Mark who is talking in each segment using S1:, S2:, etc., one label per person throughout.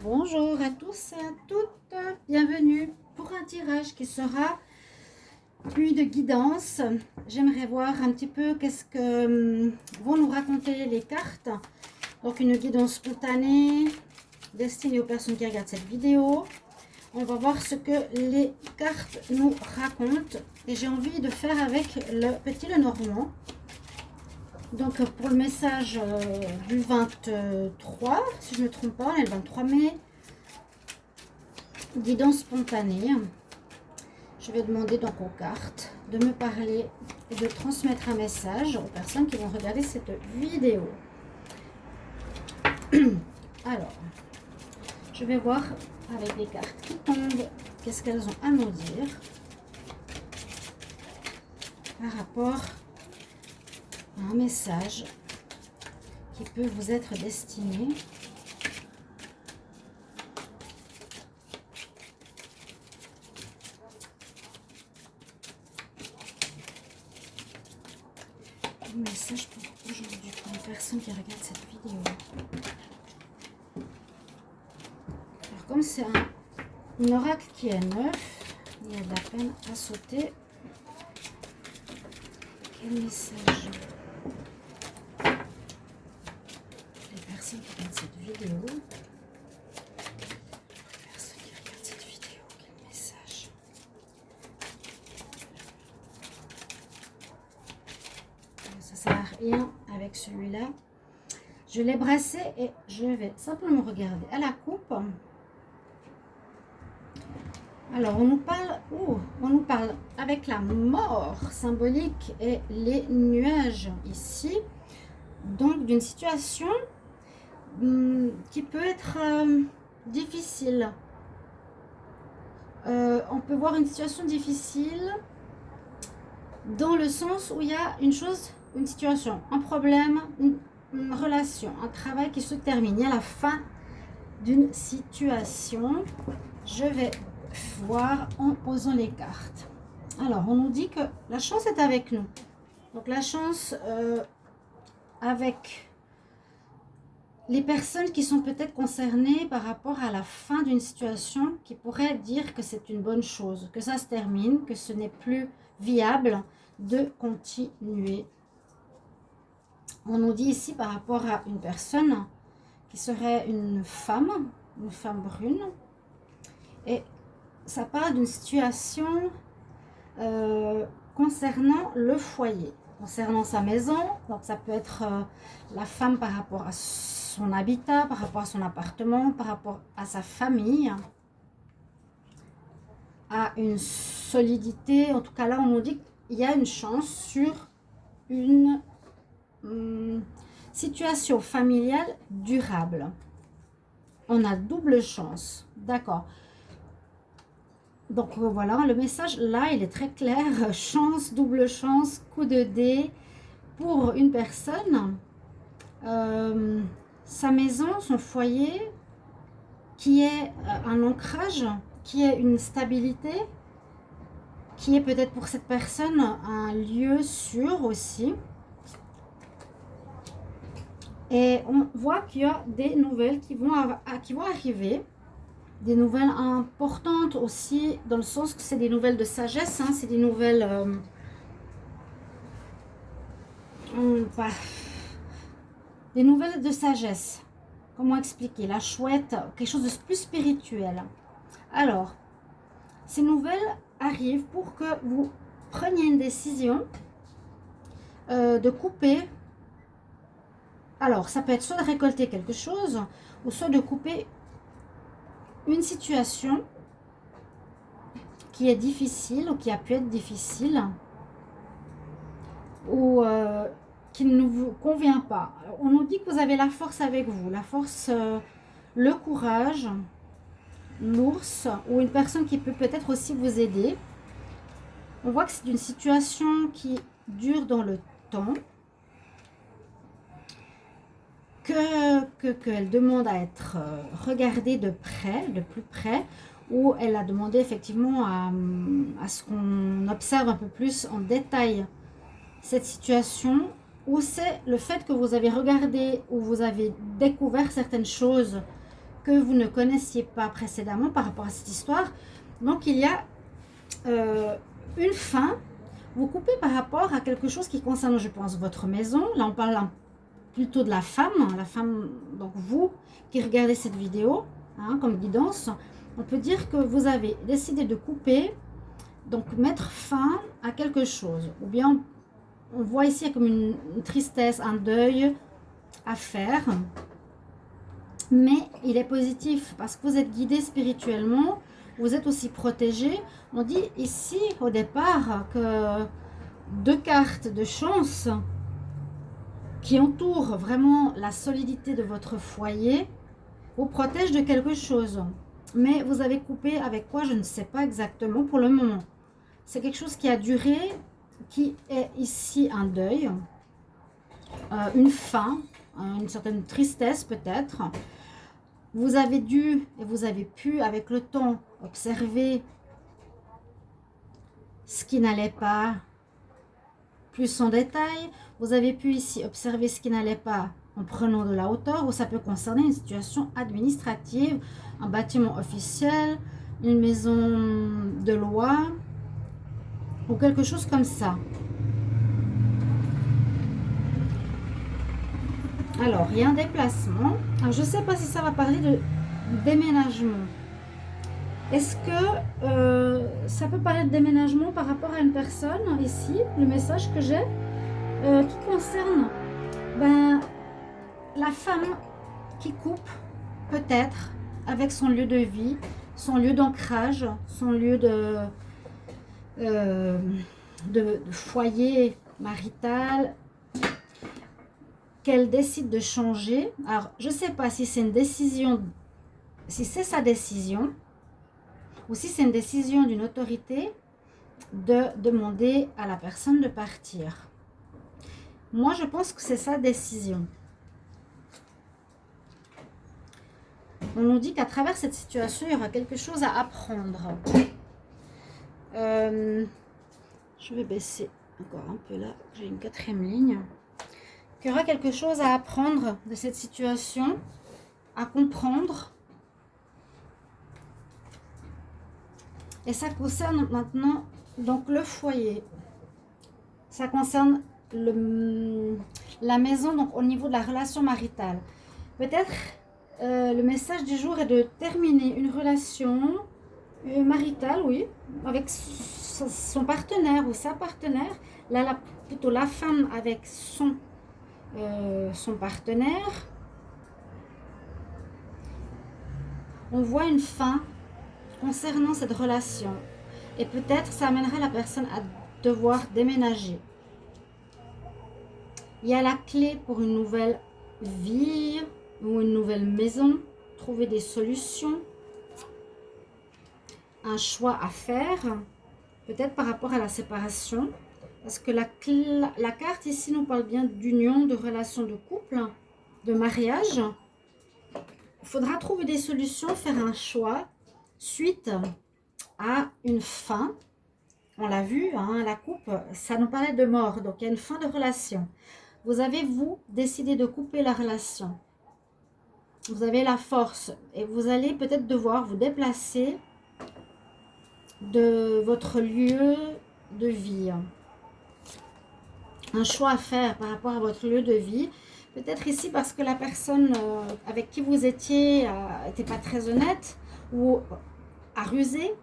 S1: Bonjour à tous et à toutes, bienvenue pour un tirage qui sera une guidance. J'aimerais voir un petit peu qu'est-ce que vont nous raconter les cartes. Donc une guidance spontanée destinée aux personnes qui regardent cette vidéo. On va voir ce que les cartes nous racontent et j'ai envie de faire avec le petit Lenormand. Donc pour le message du 23, si je ne me trompe pas, on est le 23 mai, guidance spontanée. Je vais demander donc aux cartes de me parler et de transmettre un message aux personnes qui vont regarder cette vidéo. Alors, je vais voir avec les cartes qui tombent, qu'est-ce qu'elles ont à nous dire par rapport un message qui peut vous être destiné. Un message pour aujourd'hui, pour les personnes qui regardent cette vidéo. Alors comme c'est un oracle qui est neuf, il y a de la peine à sauter. Quel message ? Qui regardent cette vidéo. Personne qui regarde cette vidéo, quel message. Ça sert à rien avec celui-là. Je l'ai brassé et je vais simplement regarder à la coupe. Alors on nous parle avec la mort symbolique et les nuages ici. Donc d'une situation qui peut être difficile. On peut voir une situation difficile dans le sens où il y a une situation, un problème, une relation, un travail qui se termine. Il y a la fin d'une situation. Je vais voir en posant les cartes. Alors, on nous dit que la chance est avec nous. Donc, la chance avec les personnes qui sont peut-être concernées par rapport à la fin d'une situation qui pourrait dire que c'est une bonne chose, que ça se termine, que ce n'est plus viable de continuer. On nous dit ici par rapport à une personne qui serait une femme brune, et ça parle d'une situation concernant le foyer, concernant sa maison. Donc ça peut être la femme par rapport à son habitat, par rapport à son appartement, par rapport à sa famille, à une solidité. En tout cas là on nous dit qu'il y a une chance sur une situation familiale durable. On a double chance, d'accord. Donc voilà, le message là il est très clair, chance, double chance, coup de dé pour une personne. Sa maison, son foyer, qui est un ancrage, qui est une stabilité, qui est peut-être pour cette personne un lieu sûr aussi. Et on voit qu'il y a des nouvelles qui vont arriver, des nouvelles importantes aussi, dans le sens que c'est des nouvelles de sagesse, hein, c'est des nouvelles... des nouvelles de sagesse. Comment expliquer? La chouette, quelque chose de plus spirituel. Alors, ces nouvelles arrivent pour que vous preniez une décision de couper. Alors, ça peut être soit de récolter quelque chose, ou soit de couper une situation qui est difficile, ou qui a pu être difficile, ou qui ne vous convient pas. On nous dit que vous avez la force avec vous, la force, le courage, l'ours, ou une personne qui peut peut-être aussi vous aider. On voit que c'est une situation qui dure dans le temps, qu'elle demande à être regardée de près, de plus près, ou elle a demandé effectivement à ce qu'on observe un peu plus en détail cette situation, ou c'est le fait que vous avez regardé ou vous avez découvert certaines choses que vous ne connaissiez pas précédemment par rapport à cette histoire. Donc, il y a une fin. Vous coupez par rapport à quelque chose qui concerne, je pense, votre maison. Là, on parle plutôt de la femme, donc vous qui regardez cette vidéo, hein, comme guidance. On peut dire que vous avez décidé de couper, donc mettre fin à quelque chose. Ou bien, on voit ici comme une tristesse, un deuil à faire. Mais il est positif parce que vous êtes guidé spirituellement, vous êtes aussi protégé. On dit ici au départ que 2 cartes de chance qui entourent vraiment la solidité de votre foyer vous protègent de quelque chose. Mais vous avez coupé avec quoi, je ne sais pas exactement pour le moment. C'est quelque chose qui a duré, qui est ici un deuil, une fin, une certaine tristesse peut-être. Vous avez dû et vous avez pu avec le temps observer ce qui n'allait pas plus en détail. Vous avez pu ici observer ce qui n'allait pas en prenant de la hauteur, ou ça peut concerner une situation administrative, un bâtiment officiel, une maison de loi ou quelque chose comme ça. Alors, il y a un déplacement. Alors, je ne sais pas si ça va parler de déménagement. Est-ce que ça peut parler de déménagement par rapport à une personne ici, le message que j'ai, qui concerne la femme qui coupe peut-être avec son lieu de vie, son lieu d'ancrage, son lieu de foyer marital, qu'elle décide de changer. Alors, je ne sais pas si c'est une décision, si c'est sa décision, ou si c'est une décision d'une autorité de demander à la personne de partir. Moi, je pense que c'est sa décision. On nous dit qu'à travers cette situation, il y aura quelque chose à apprendre. Je vais baisser encore un peu là, j'ai une 4e ligne. Il y aura quelque chose à apprendre de cette situation, à comprendre. Et ça concerne maintenant donc le foyer. Ça concerne la maison, donc au niveau de la relation maritale. Peut-être le message du jour est de terminer une relation maritale, oui, avec son partenaire ou sa partenaire. Là, plutôt la femme avec son partenaire. On voit une fin concernant cette relation. Et peut-être ça amènera la personne à devoir déménager. Il y a la clé pour une nouvelle vie ou une nouvelle maison. Trouver des solutions. Un choix à faire. Peut-être par rapport à la séparation. Parce que la carte ici nous parle bien d'union, de relation de couple, de mariage. Il faudra trouver des solutions, faire un choix suite à une fin. On l'a vu, hein, la coupe, ça nous parlait de mort. Donc, il y a une fin de relation. Vous avez, vous, décidé de couper la relation. Vous avez la force et vous allez peut-être devoir vous déplacer de votre lieu de vie. Un choix à faire par rapport à votre lieu de vie. Peut-être ici parce que la personne avec qui vous étiez n'était pas très honnête ou a rusé.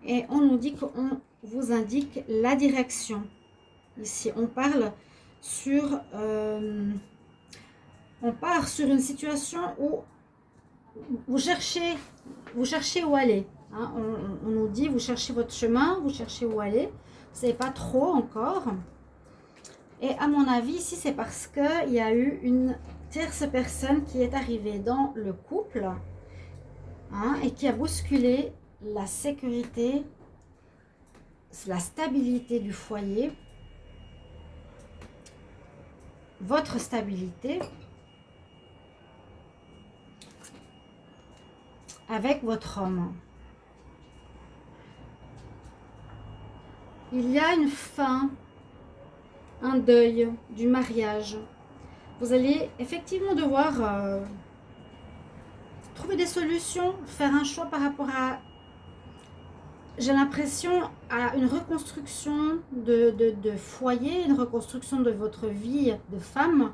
S1: Et on nous dit qu'on vous indique la direction. Ici, on parle sur... on part sur une situation où vous cherchez où aller. Hein. On nous dit, vous cherchez votre chemin, vous cherchez où aller. Vous ne savez pas trop encore. Et à mon avis, ici, c'est parce qu'il y a eu une tierce personne qui est arrivée dans le couple, hein, et qui a bousculé la sécurité, la stabilité du foyer, votre stabilité, avec votre homme. Il y a une fin, un deuil du mariage. Vous allez effectivement devoir trouver des solutions, faire un choix par rapport à, j'ai l'impression, à une reconstruction de foyer, une reconstruction de votre vie de femme,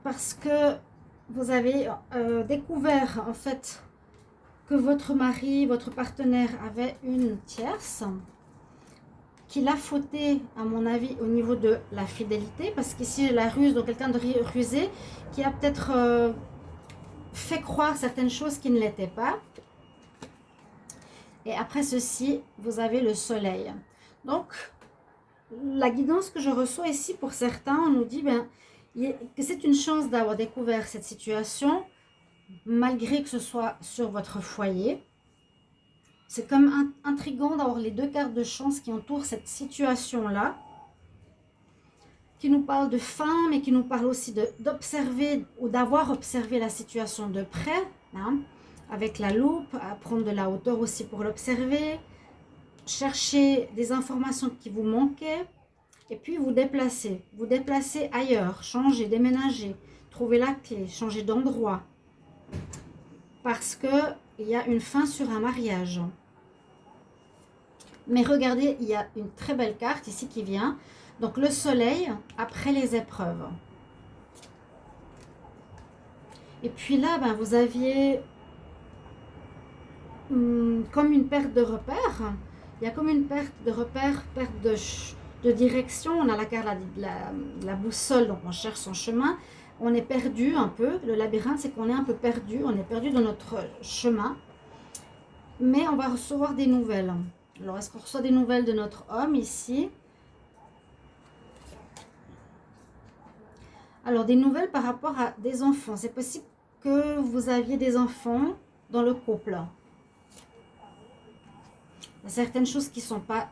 S1: parce que vous avez découvert en fait que votre mari, votre partenaire avait une tierce, qu'il a fauté, à mon avis, au niveau de la fidélité, parce qu'ici, la ruse, donc quelqu'un de rusé, qui a peut-être fait croire certaines choses qui ne l'étaient pas. Et après ceci, vous avez le soleil. Donc, la guidance que je reçois ici, pour certains, on nous dit que c'est une chance d'avoir découvert cette situation, malgré que ce soit sur votre foyer. C'est comme intriguant d'avoir les deux cartes de chance qui entourent cette situation-là, qui nous parle de fin, mais qui nous parle aussi d'observer ou d'avoir observé la situation de près, hein, avec la loupe, à prendre de la hauteur aussi pour l'observer, chercher des informations qui vous manquaient, et puis vous déplacer ailleurs, changer, déménager, trouver la clé, changer d'endroit, parce qu'il y a une fin sur un mariage. Mais regardez, il y a une très belle carte ici qui vient. Donc le soleil après les épreuves. Et puis là, vous aviez comme une perte de repère. Il y a comme une perte de repère, perte de direction. On a la carte la boussole, donc on cherche son chemin. On est perdu un peu. Le labyrinthe, c'est qu'on est un peu perdu. On est perdu dans notre chemin. Mais on va recevoir des nouvelles. Alors, est-ce qu'on reçoit des nouvelles de notre homme ici? Alors, des nouvelles par rapport à des enfants. C'est possible que vous aviez des enfants dans le couple. Il y a certaines choses qui ne sont pas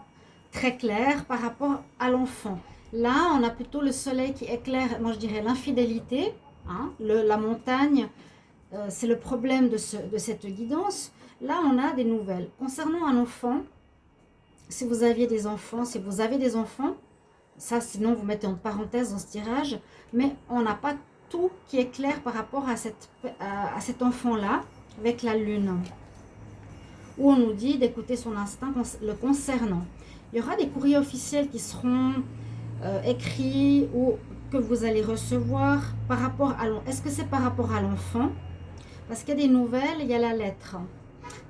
S1: très claires par rapport à l'enfant. Là, on a plutôt le soleil qui éclaire, moi je dirais l'infidélité. Hein, la montagne, c'est le problème de cette guidance. Là, on a des nouvelles. Concernant un enfant, si vous aviez des enfants, si vous avez des enfants, ça sinon vous mettez en parenthèse dans ce tirage, mais on n'a pas tout qui est clair par rapport à cet enfant-là avec la lune, où on nous dit d'écouter son instinct le concernant. Il y aura des courriers officiels qui seront écrits ou que vous allez recevoir par rapport à l'enfant. Est-ce que c'est par rapport à l'enfant? Parce qu'il y a des nouvelles, il y a la lettre.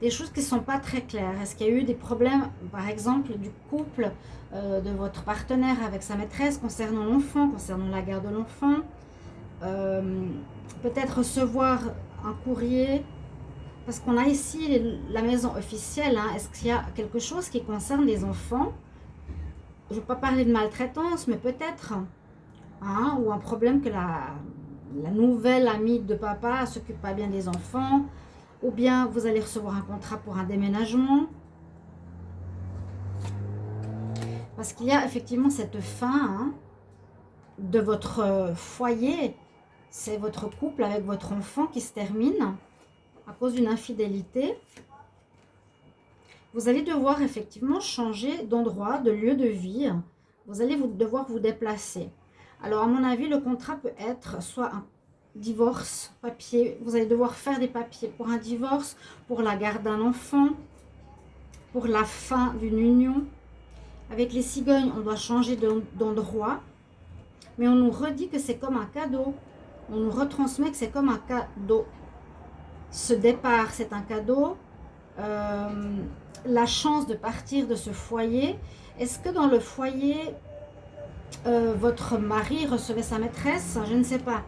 S1: Des choses qui ne sont pas très claires. Est-ce qu'il y a eu des problèmes, par exemple, du couple de votre partenaire avec sa maîtresse concernant l'enfant, concernant la garde de l'enfant? Peut-être recevoir un courrier, parce qu'on a ici la maison officielle. Hein. Est-ce qu'il y a quelque chose qui concerne les enfants? Je ne veux pas parler de maltraitance, mais peut-être. Hein, ou un problème que la nouvelle amie de papa ne s'occupe pas bien des enfants. Ou bien vous allez recevoir un contrat pour un déménagement. Parce qu'il y a effectivement cette fin de votre foyer. C'est votre couple avec votre enfant qui se termine à cause d'une infidélité. Vous allez devoir effectivement changer d'endroit, de lieu de vie. Vous allez devoir vous déplacer. Alors à mon avis, le contrat peut être soit un divorce, papier, vous allez devoir faire des papiers pour un divorce, pour la garde d'un enfant, pour la fin d'une union. Avec les cigognes, on doit changer d'endroit, mais on nous redit que c'est comme un cadeau. On nous retransmet que c'est comme un cadeau. Ce départ, c'est un cadeau. La chance de partir de ce foyer. Est-ce que dans le foyer, votre mari recevait sa maîtresse? Je ne sais pas.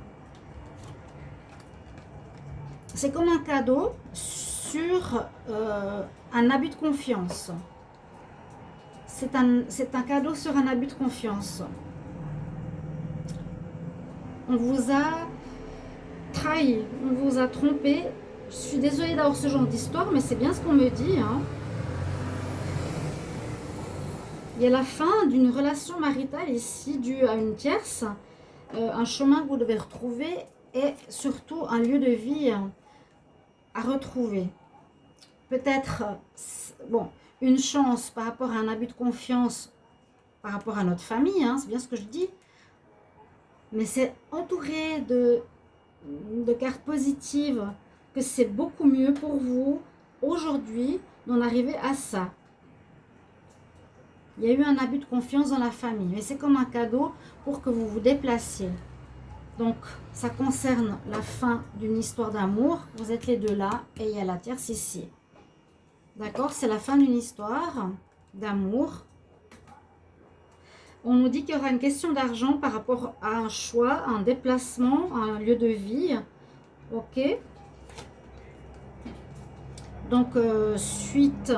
S1: C'est comme un cadeau sur un abus de confiance. C'est un cadeau sur un abus de confiance. On vous a trahi, on vous a trompé. Je suis désolée d'avoir ce genre d'histoire, mais c'est bien ce qu'on me dit. Hein. Il y a la fin d'une relation maritale ici, due à une tierce, un chemin que vous devez retrouver et surtout un lieu de vie à retrouver. Peut-être, bon, une chance par rapport à un abus de confiance par rapport à notre famille, hein, c'est bien ce que je dis. mais c'est entouré de cartes positives, que c'est beaucoup mieux pour vous aujourd'hui d'en arriver à ça. Il y a eu un abus de confiance dans la famille, mais c'est comme un cadeau pour que vous vous déplaciez. Donc, ça concerne la fin d'une histoire d'amour. Vous êtes les deux là et il y a la tierce ici. D'accord? C'est la fin d'une histoire d'amour. On nous dit qu'il y aura une question d'argent par rapport à un choix, un déplacement, un lieu de vie. Ok? Donc, suite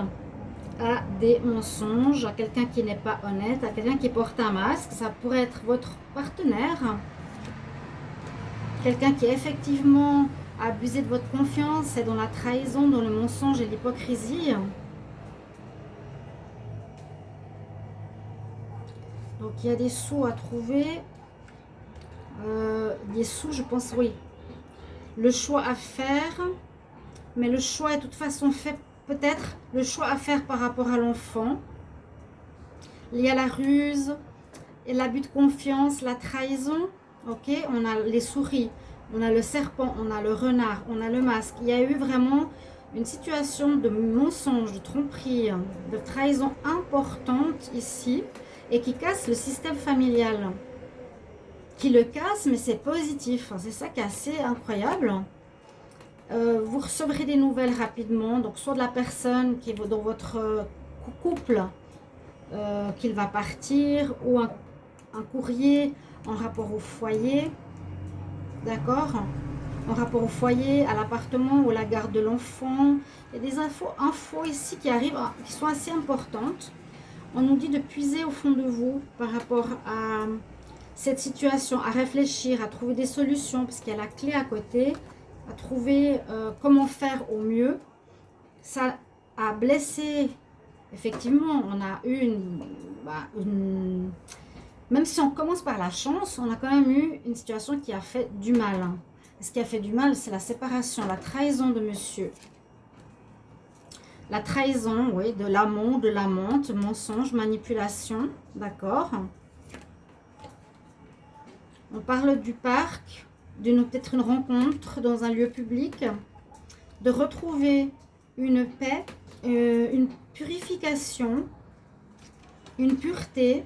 S1: à des mensonges, à quelqu'un qui n'est pas honnête, à quelqu'un qui porte un masque, ça pourrait être votre partenaire. Quelqu'un qui effectivement a abusé de votre confiance, c'est dans la trahison, dans le mensonge et l'hypocrisie. Donc il y a des sous à trouver. Des sous, je pense, oui. Le choix à faire, mais le choix est de toute façon fait, peut-être le choix à faire par rapport à l'enfant. Il y a la ruse, et l'abus de confiance, la trahison. Ok, on a les souris, on a le serpent, on a le renard, on a le masque. Il y a eu vraiment une situation de mensonge, de tromperie, de trahison importante ici et qui casse le système familial. Qui le casse, mais c'est positif. C'est ça qui est assez incroyable. Vous recevrez des nouvelles rapidement, donc soit de la personne qui est dans votre couple, qu'il va partir, ou un courrier en rapport au foyer, d'accord, en rapport au foyer, à l'appartement ou à la garde de l'enfant. Il y a des infos ici qui arrivent, qui sont assez importantes. On nous dit de puiser au fond de vous par rapport à cette situation, à réfléchir, à trouver des solutions, parce qu'il y a la clé à côté, à trouver comment faire au mieux. Ça a blessé, effectivement, on a eu une même si on commence par la chance, on a quand même eu une situation qui a fait du mal. Ce qui a fait du mal, c'est la séparation, la trahison de monsieur. La trahison, oui, de l'amant, de l'amante, mensonge, manipulation, d'accord. On parle du parc, peut-être une rencontre dans un lieu public, de retrouver une paix, une purification, une pureté,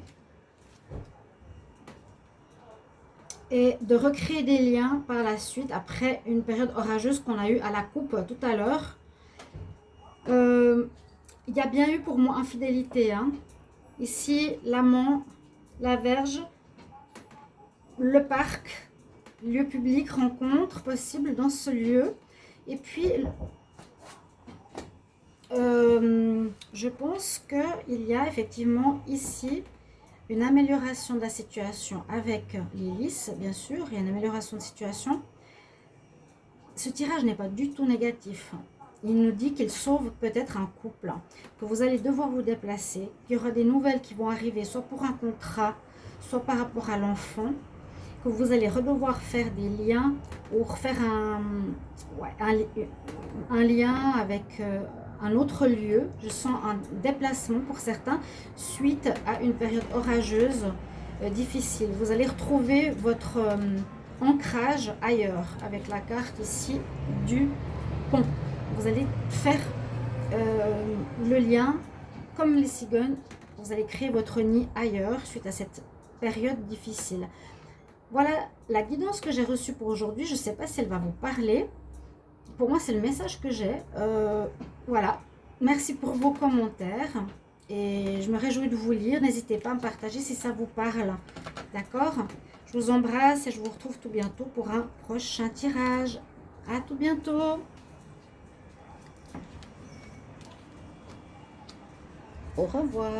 S1: et de recréer des liens par la suite après une période orageuse qu'on a eue à la coupe tout à l'heure. Il y a bien eu pour moi infidélité. Ici, l'amant, la Vierge, le parc, lieu public, rencontre possible dans ce lieu. Et puis, je pense qu'il y a effectivement ici une amélioration de la situation avec Lilith, bien sûr, il y a une amélioration de situation. Ce tirage n'est pas du tout négatif. Il nous dit qu'il sauve peut-être un couple, que vous allez devoir vous déplacer, qu'il y aura des nouvelles qui vont arriver, soit pour un contrat, soit par rapport à l'enfant, que vous allez redevoir faire des liens ou refaire un lien avec un autre lieu. Je sens un déplacement pour certains suite à une période orageuse difficile. Vous allez retrouver votre ancrage ailleurs avec la carte ici du pont. Vous allez faire le lien comme les cigognes. Vous allez créer votre nid ailleurs suite à cette période difficile. Voilà la guidance que j'ai reçue pour aujourd'hui. Je ne sais pas si elle va vous parler. Pour moi, c'est le message que j'ai. Voilà. Merci pour vos commentaires. Et je me réjouis de vous lire. N'hésitez pas à me partager si ça vous parle. D'accord? Je vous embrasse et je vous retrouve tout bientôt pour un prochain tirage. À tout bientôt. Au revoir.